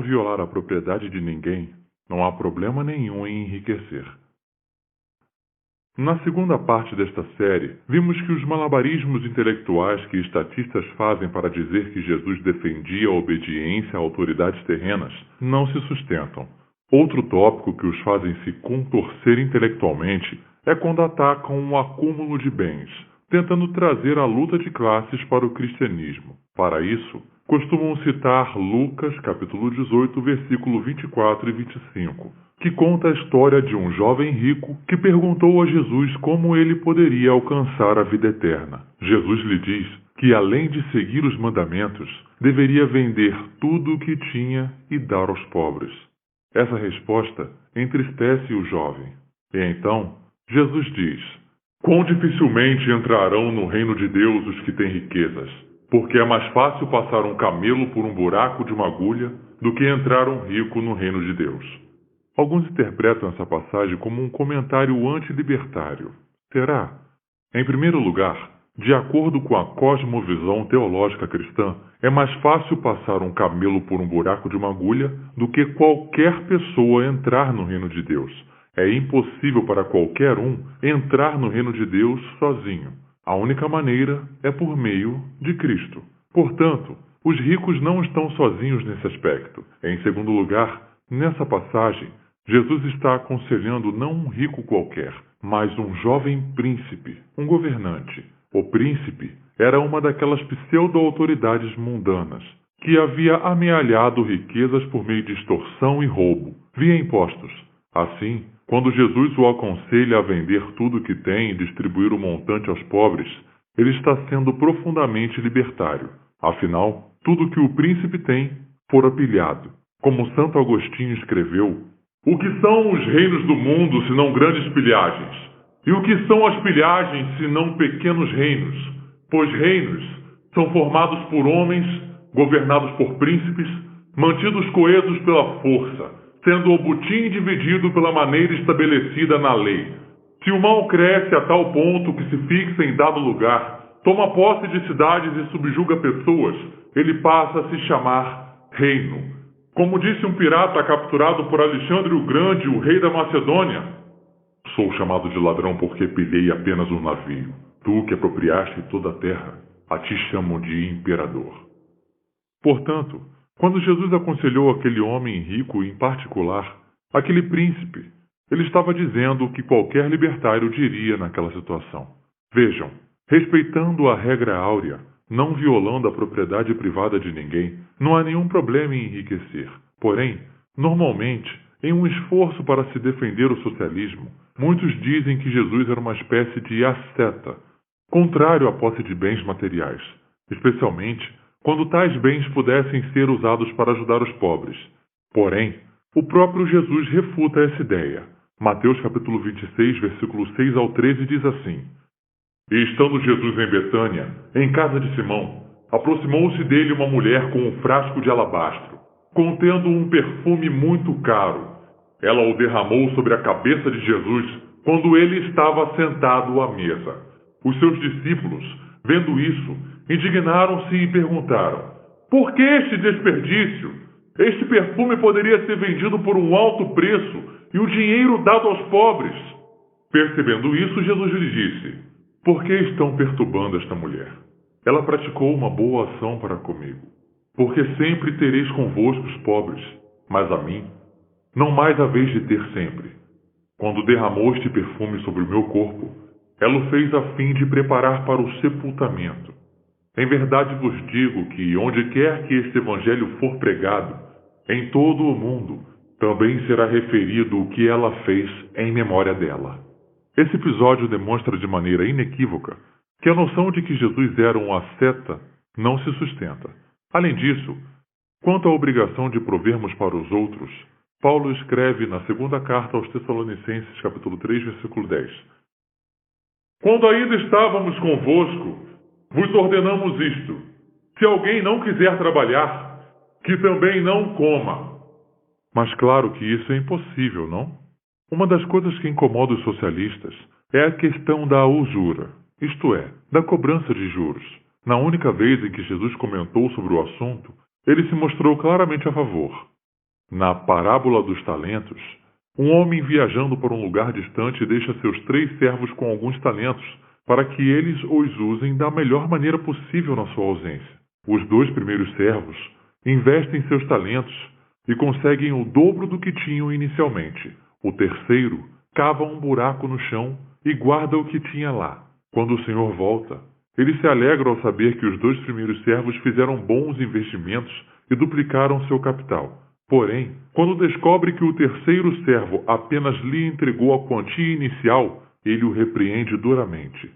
não violar a propriedade de ninguém, não há problema nenhum em enriquecer. Na segunda parte desta série, vimos que os malabarismos intelectuais que estatistas fazem para dizer que Jesus defendia a obediência a autoridades terrenas não se sustentam. Outro tópico que os fazem se contorcer intelectualmente é quando atacam o acúmulo de bens, tentando trazer a luta de classes para o cristianismo. Para isso, costumam citar Lucas, capítulo 18, versículo 24 e 25, que conta a história de um jovem rico que perguntou a Jesus como ele poderia alcançar a vida eterna. Jesus lhe diz que, além de seguir os mandamentos, deveria vender tudo o que tinha e dar aos pobres. Essa resposta entristece o jovem. E então, Jesus diz: quão dificilmente entrarão no reino de Deus os que têm riquezas, porque é mais fácil passar um camelo por um buraco de uma agulha do que entrar um rico no reino de Deus. Alguns interpretam essa passagem como um comentário antilibertário. Será? Em primeiro lugar, de acordo com a cosmovisão teológica cristã, é mais fácil passar um camelo por um buraco de uma agulha do que qualquer pessoa entrar no reino de Deus. É impossível para qualquer um entrar no reino de Deus sozinho. A única maneira é por meio de Cristo. Portanto, os ricos não estão sozinhos nesse aspecto. Em segundo lugar, nessa passagem, Jesus está aconselhando não um rico qualquer, mas um jovem príncipe, um governante. O príncipe era uma daquelas pseudo-autoridades mundanas que havia amealhado riquezas por meio de extorsão e roubo, via impostos. Assim, quando Jesus o aconselha a vender tudo o que tem e distribuir o montante aos pobres, ele está sendo profundamente libertário. Afinal, tudo o que o príncipe tem fora pilhado. Como Santo Agostinho escreveu: o que são os reinos do mundo senão grandes pilhagens? E o que são as pilhagens senão pequenos reinos? Pois reinos são formados por homens, governados por príncipes, mantidos coesos pela força, sendo o butim dividido pela maneira estabelecida na lei. Se o mal cresce a tal ponto que se fixa em dado lugar, toma posse de cidades e subjuga pessoas, ele passa a se chamar reino. Como disse um pirata capturado por Alexandre o Grande, o rei da Macedônia: sou chamado de ladrão porque pilhei apenas um navio. Tu que apropriaste toda a terra, a ti chamam de imperador. Portanto, quando Jesus aconselhou aquele homem rico em particular, aquele príncipe, ele estava dizendo o que qualquer libertário diria naquela situação. Vejam, respeitando a regra áurea, não violando a propriedade privada de ninguém, não há nenhum problema em enriquecer. Porém, normalmente, em um esforço para se defender o socialismo, muitos dizem que Jesus era uma espécie de asceta, contrário à posse de bens materiais, especialmente quando tais bens pudessem ser usados para ajudar os pobres. Porém, o próprio Jesus refuta essa ideia. Mateus capítulo 26, versículos 6 ao 13 diz assim: e estando Jesus em Betânia, em casa de Simão, aproximou-se dele uma mulher com um frasco de alabastro, contendo um perfume muito caro. Ela o derramou sobre a cabeça de Jesus quando ele estava sentado à mesa. Os seus discípulos, vendo isso, indignaram-se e perguntaram: por que este desperdício? Este perfume poderia ser vendido por um alto preço e o dinheiro dado aos pobres. Percebendo isso, Jesus lhe disse: por que estão perturbando esta mulher? Ela praticou uma boa ação para comigo. Porque sempre tereis convosco os pobres, mas a mim não mais haveis de ter sempre. Quando derramou este perfume sobre o meu corpo, ela o fez a fim de preparar para o sepultamento. Em verdade vos digo que, onde quer que este evangelho for pregado, em todo o mundo, também será referido o que ela fez em memória dela. Esse episódio demonstra de maneira inequívoca que a noção de que Jesus era um asceta não se sustenta. Além disso, quanto à obrigação de provermos para os outros, Paulo escreve na segunda carta aos Tessalonicenses, capítulo 3, versículo 10. Quando ainda estávamos convosco, vos ordenamos isto: se alguém não quiser trabalhar, que também não coma. Mas claro que isso é impossível, não? Uma das coisas que incomoda os socialistas é a questão da usura, isto é, da cobrança de juros. Na única vez em que Jesus comentou sobre o assunto, ele se mostrou claramente a favor. Na parábola dos talentos, um homem viajando para um lugar distante deixa seus 3 servos com alguns talentos, para que eles os usem da melhor maneira possível na sua ausência. Os 2 primeiros servos investem seus talentos e conseguem o dobro do que tinham inicialmente. O terceiro cava um buraco no chão e guarda o que tinha lá. Quando o senhor volta, ele se alegra ao saber que os 2 primeiros servos fizeram bons investimentos e duplicaram seu capital. Porém, quando descobre que o terceiro servo apenas lhe entregou a quantia inicial, ele o repreende duramente.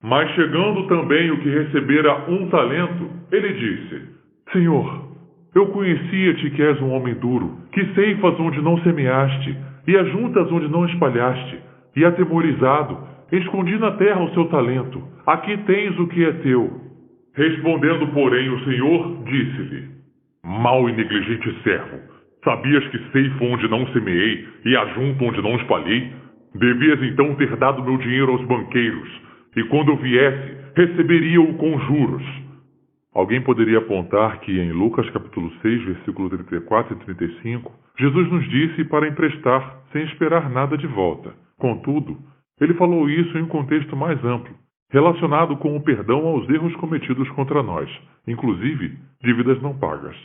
Mas chegando também o que recebera 1 talento, ele disse: Senhor, eu conhecia-te que és um homem duro, que ceifas onde não semeaste, e ajuntas onde não espalhaste, e atemorizado, escondi na terra o seu talento. Aqui tens o que é teu. Respondendo, porém, o Senhor disse-lhe: Mau e negligente servo, sabias que ceifo onde não semeei, e ajunto onde não espalhei? Devias então ter dado meu dinheiro aos banqueiros, e quando eu viesse, receberia-o com juros. Alguém poderia apontar que em Lucas capítulo 6, versículo 34 e 35, Jesus nos disse para emprestar sem esperar nada de volta. Contudo, ele falou isso em um contexto mais amplo, relacionado com o perdão aos erros cometidos contra nós, inclusive dívidas não pagas.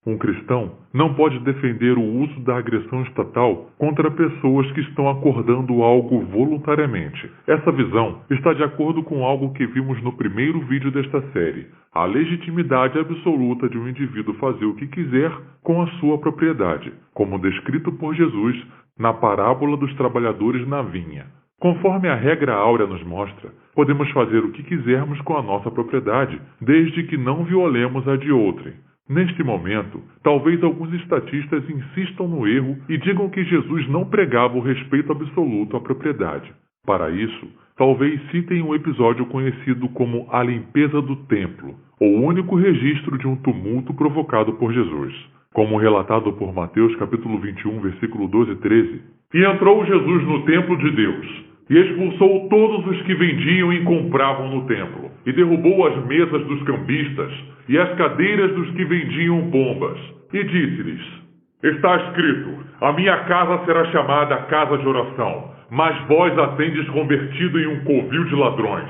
Um cristão não pode defender o uso da agressão estatal contra pessoas que estão acordando algo voluntariamente. Essa visão está de acordo com algo que vimos no primeiro vídeo desta série: a legitimidade absoluta de um indivíduo fazer o que quiser com a sua propriedade, como descrito por Jesus na parábola dos trabalhadores na vinha. Conforme a regra áurea nos mostra, podemos fazer o que quisermos com a nossa propriedade, desde que não violemos a de outrem. Neste momento, talvez alguns estatistas insistam no erro e digam que Jesus não pregava o respeito absoluto à propriedade. Para isso, talvez citem um episódio conhecido como a limpeza do templo, o único registro de um tumulto provocado por Jesus, como relatado por Mateus capítulo 21, versículo 12 e 13. E entrou Jesus no templo de Deus, e expulsou todos os que vendiam e compravam no templo, e derrubou as mesas dos cambistas e as cadeiras dos que vendiam pombas, e disse-lhes: Está escrito, a minha casa será chamada casa de oração, mas vós a tendes convertido em um covil de ladrões.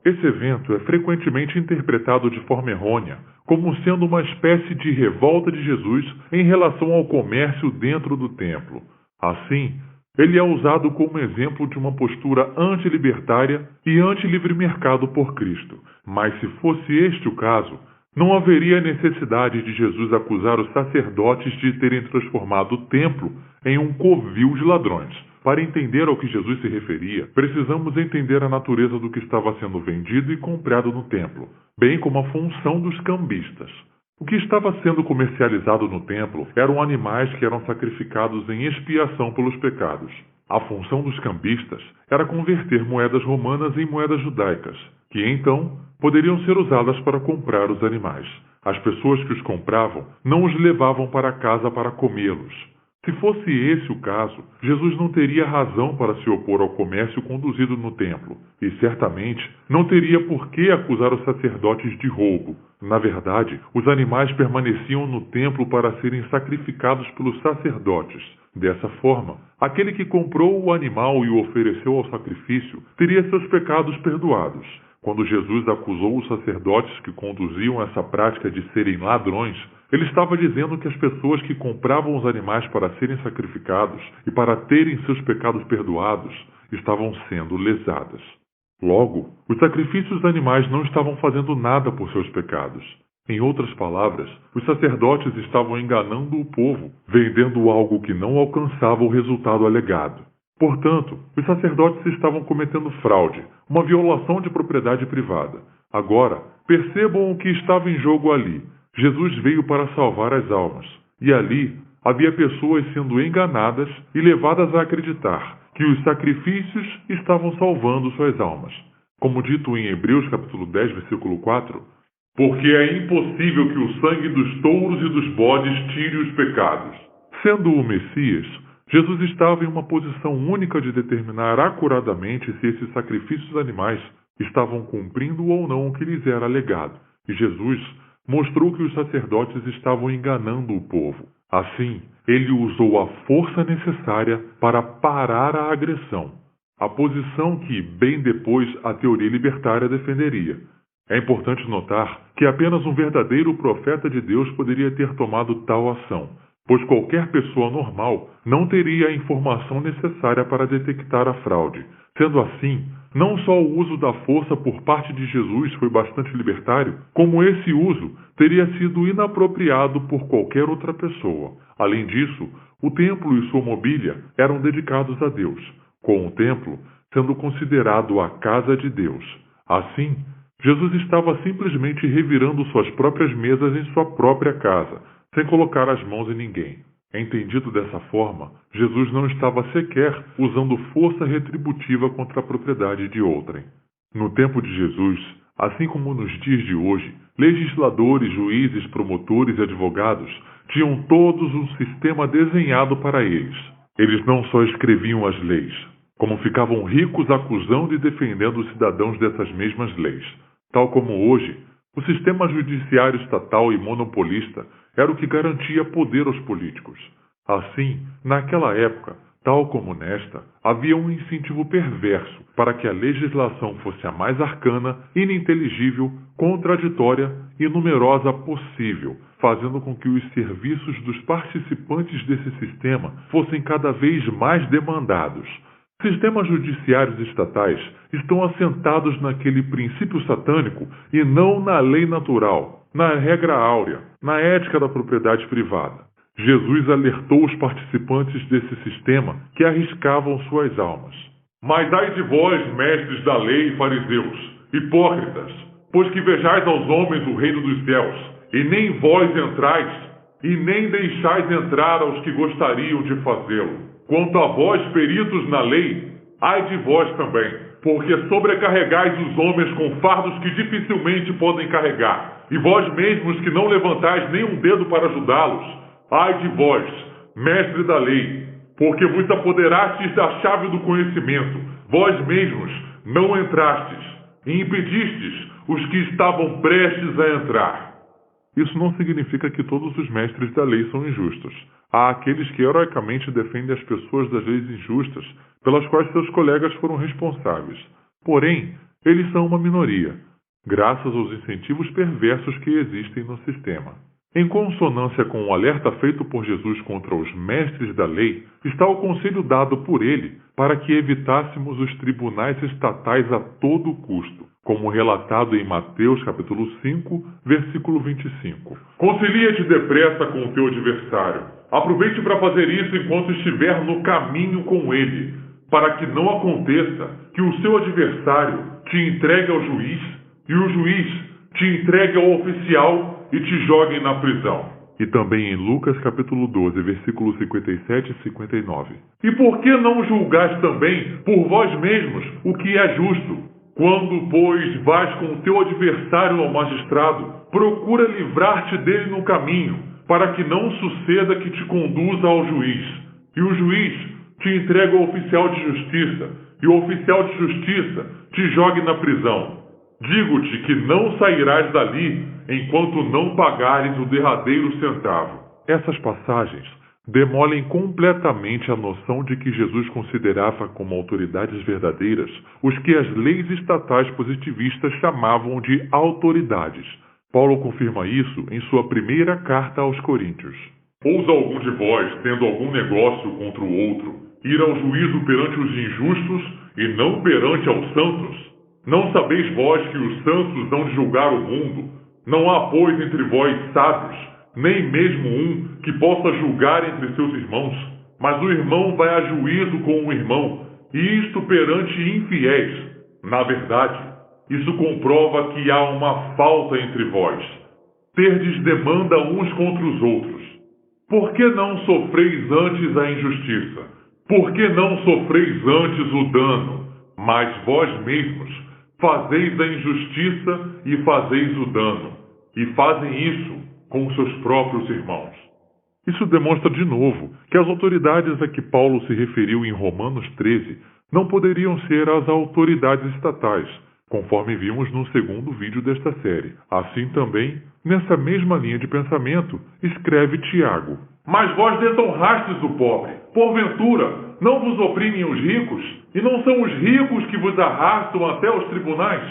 Esse evento é frequentemente interpretado de forma errônea, como sendo uma espécie de revolta de Jesus em relação ao comércio dentro do templo. Assim, ele é usado como exemplo de uma postura antilibertária e anti-livre mercado por Cristo. Mas se fosse este o caso, não haveria necessidade de Jesus acusar os sacerdotes de terem transformado o templo em um covil de ladrões. Para entender ao que Jesus se referia, precisamos entender a natureza do que estava sendo vendido e comprado no templo, bem como a função dos cambistas. O que estava sendo comercializado no templo eram animais que eram sacrificados em expiação pelos pecados. A função dos cambistas era converter moedas romanas em moedas judaicas, que então poderiam ser usadas para comprar os animais. As pessoas que os compravam não os levavam para casa para comê-los. Se fosse esse o caso, Jesus não teria razão para se opor ao comércio conduzido no templo, e certamente não teria por que acusar os sacerdotes de roubo. Na verdade, os animais permaneciam no templo para serem sacrificados pelos sacerdotes. Dessa forma, aquele que comprou o animal e o ofereceu ao sacrifício teria seus pecados perdoados. Quando Jesus acusou os sacerdotes que conduziam essa prática de serem ladrões, ele estava dizendo que as pessoas que compravam os animais para serem sacrificados e para terem seus pecados perdoados estavam sendo lesadas. Logo, os sacrifícios animais não estavam fazendo nada por seus pecados. Em outras palavras, os sacerdotes estavam enganando o povo, vendendo algo que não alcançava o resultado alegado. Portanto, os sacerdotes estavam cometendo fraude, uma violação de propriedade privada. Agora, percebam o que estava em jogo ali. Jesus veio para salvar as almas, e ali havia pessoas sendo enganadas e levadas a acreditar que os sacrifícios estavam salvando suas almas. Como dito em Hebreus capítulo 10, versículo 4, porque é impossível que o sangue dos touros e dos bodes tire os pecados. Sendo o Messias, Jesus estava em uma posição única de determinar acuradamente se esses sacrifícios animais estavam cumprindo ou não o que lhes era alegado. E Jesus mostrou que os sacerdotes estavam enganando o povo. Assim, ele usou a força necessária para parar a agressão, a posição que, bem depois, a teoria libertária defenderia. É importante notar que apenas um verdadeiro profeta de Deus poderia ter tomado tal ação, pois qualquer pessoa normal não teria a informação necessária para detectar a fraude. Sendo assim, não só o uso da força por parte de Jesus foi bastante libertário, como esse uso teria sido inapropriado por qualquer outra pessoa. Além disso, o templo e sua mobília eram dedicados a Deus, com o templo sendo considerado a casa de Deus. Assim, Jesus estava simplesmente revirando suas próprias mesas em sua própria casa, sem colocar as mãos em ninguém. Entendido dessa forma, Jesus não estava sequer usando força retributiva contra a propriedade de outrem. No tempo de Jesus, assim como nos dias de hoje, legisladores, juízes, promotores e advogados tinham todos um sistema desenhado para eles. Eles não só escreviam as leis, como ficavam ricos acusando e defendendo os cidadãos dessas mesmas leis. Tal como hoje, o sistema judiciário estatal e monopolista era o que garantia poder aos políticos. Assim, naquela época, tal como nesta, havia um incentivo perverso para que a legislação fosse a mais arcana, ininteligível, contraditória e numerosa possível, fazendo com que os serviços dos participantes desse sistema fossem cada vez mais demandados. Sistemas judiciários estatais estão assentados naquele princípio satânico e não na lei natural, na regra áurea, na ética da propriedade privada. Jesus alertou os participantes desse sistema que arriscavam suas almas. Mas ai de vós, mestres da lei e fariseus, hipócritas, pois que vejais aos homens o reino dos céus, e nem vós entrais, e nem deixais entrar aos que gostariam de fazê-lo. Quanto a vós, peritos na lei, ai de vós também, porque sobrecarregais os homens com fardos que dificilmente podem carregar, e vós mesmos que não levantais nem um dedo para ajudá-los, ai de vós, mestre da lei, porque vos apoderastes da chave do conhecimento, vós mesmos não entrastes, e impedistes os que estavam prestes a entrar. Isso não significa que todos os mestres da lei são injustos. Há aqueles que heroicamente defendem as pessoas das leis injustas, pelas quais seus colegas foram responsáveis. Porém, eles são uma minoria, graças aos incentivos perversos que existem no sistema. Em consonância com o alerta feito por Jesus contra os mestres da lei, está o conselho dado por ele para que evitássemos os tribunais estatais a todo custo, como relatado em Mateus capítulo 5, versículo 25. Concilia-te depressa com o teu adversário. Aproveite para fazer isso enquanto estiver no caminho com ele, para que não aconteça que o seu adversário te entregue ao juiz e o juiz te entregue ao oficial e te joguem na prisão. E também em Lucas capítulo 12, versículos 57 e 59. E por que não julgais também por vós mesmos o que é justo? Quando, pois, vais com o teu adversário ao magistrado, procura livrar-te dele no caminho, para que não suceda que te conduza ao juiz. E o juiz te entregue ao oficial de justiça, e o oficial de justiça te jogue na prisão. Digo-te que não sairás dali enquanto não pagares o derradeiro centavo. Essas passagens demolem completamente a noção de que Jesus considerava como autoridades verdadeiras os que as leis estatais positivistas chamavam de autoridades. Paulo confirma isso em sua primeira carta aos Coríntios. Ousa algum de vós, tendo algum negócio contra o outro, ir ao juízo perante os injustos e não perante aos santos? Não sabeis vós que os santos hão de julgar o mundo? Não há, pois, entre vós sábios, nem mesmo um que possa julgar entre seus irmãos. Mas o irmão vai a juízo com o irmão, e isto perante infiéis. Na verdade, isso comprova que há uma falta entre vós. Terdes demanda uns contra os outros. Por que não sofreis antes a injustiça? Por que não sofreis antes o dano? Mas vós mesmos fazeis a injustiça e fazeis o dano, e fazem isso com seus próprios irmãos. Isso demonstra de novo que as autoridades a que Paulo se referiu em Romanos 13 não poderiam ser as autoridades estatais, conforme vimos no segundo vídeo desta série. Assim também, nessa mesma linha de pensamento, escreve Tiago. Mas vós desonrastes o pobre. Porventura, não vos oprimem os ricos? E não são os ricos que vos arrastam até os tribunais?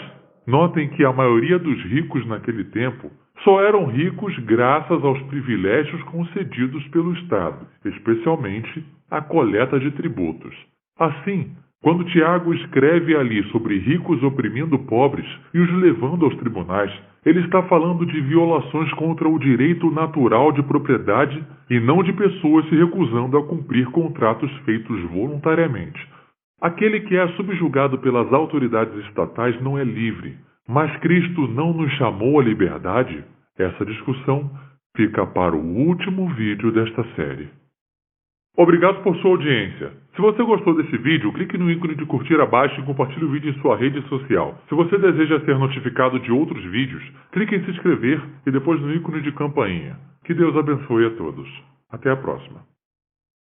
Notem que a maioria dos ricos naquele tempo só eram ricos graças aos privilégios concedidos pelo Estado, especialmente a coleta de tributos. Assim, quando Tiago escreve ali sobre ricos oprimindo pobres e os levando aos tribunais, ele está falando de violações contra o direito natural de propriedade e não de pessoas se recusando a cumprir contratos feitos voluntariamente. Aquele que é subjugado pelas autoridades estatais não é livre, mas Cristo não nos chamou à liberdade? Essa discussão fica para o último vídeo desta série. Obrigado por sua audiência. Se você gostou desse vídeo, clique no ícone de curtir abaixo e compartilhe o vídeo em sua rede social. Se você deseja ser notificado de outros vídeos, clique em se inscrever e depois no ícone de campainha. Que Deus abençoe a todos. Até a próxima.